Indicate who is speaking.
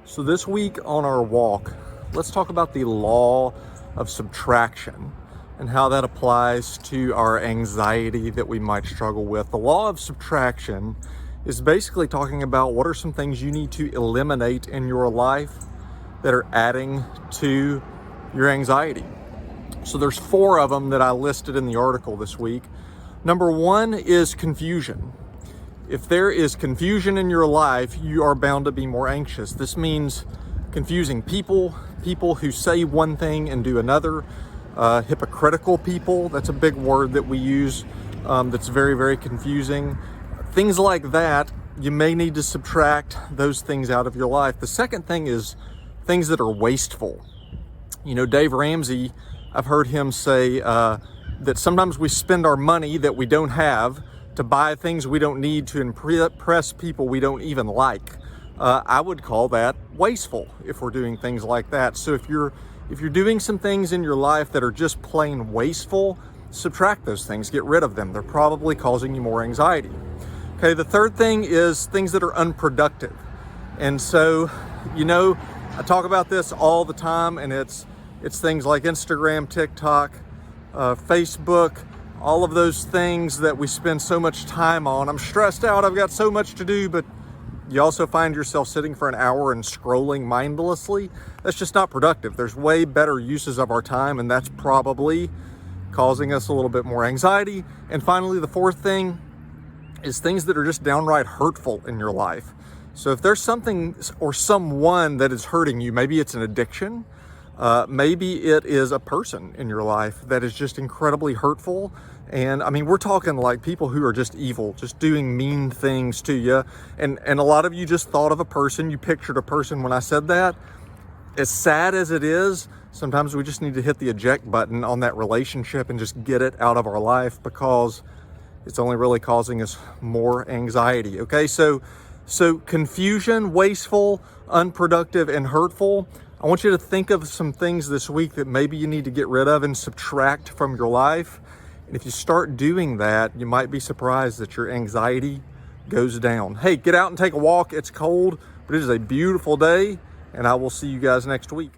Speaker 1: So this week on our walk, let's talk about the law of subtraction and how that applies to our anxiety that we might struggle with. The law of subtraction is basically talking about what are some things you need to eliminate in your life that are adding to your anxiety. So there's 4 of them that I listed in the article this week. Number 1 is confusion. If there is confusion in your life, you are bound to be more anxious. This means confusing people who say one thing and do another, hypocritical people. That's a big word that we use that's very, very confusing. Things like that, you may need to subtract those things out of your life. The second thing is things that are wasteful. You know, Dave Ramsey, I've heard him say that sometimes we spend our money that we don't have to buy things we don't need to impress people we don't even like. I would call that wasteful if we're doing things like that. So if you're doing some things in your life that are just plain wasteful, subtract those things, get rid of them. They're probably causing you more anxiety. Okay, the third thing is things that are unproductive. And so, you know, I talk about this all the time, and it's things like Instagram, TikTok, Facebook, all of those things that we spend so much time on. I'm stressed out, I've got so much to do, but you also find yourself sitting for an hour and scrolling mindlessly. That's just not productive. There's way better uses of our time, and that's probably causing us a little bit more anxiety. And finally, the fourth thing is things that are just downright hurtful in your life. So if there's something or someone that is hurting you, maybe it's an addiction, maybe it is a person in your life that is just incredibly hurtful. And I mean, we're talking like people who are just evil, just doing mean things to you. And a lot of you just thought of a person, you pictured a person when I said that. As sad as it is, sometimes we just need to hit the eject button on that relationship and just get it out of our life, because it's only really causing us more anxiety. Okay, so confusion, wasteful, unproductive, and hurtful. I want you to think of some things this week that maybe you need to get rid of and subtract from your life. And if you start doing that, you might be surprised that your anxiety goes down. Hey, get out and take a walk. It's cold, but it is a beautiful day, and I will see you guys next week.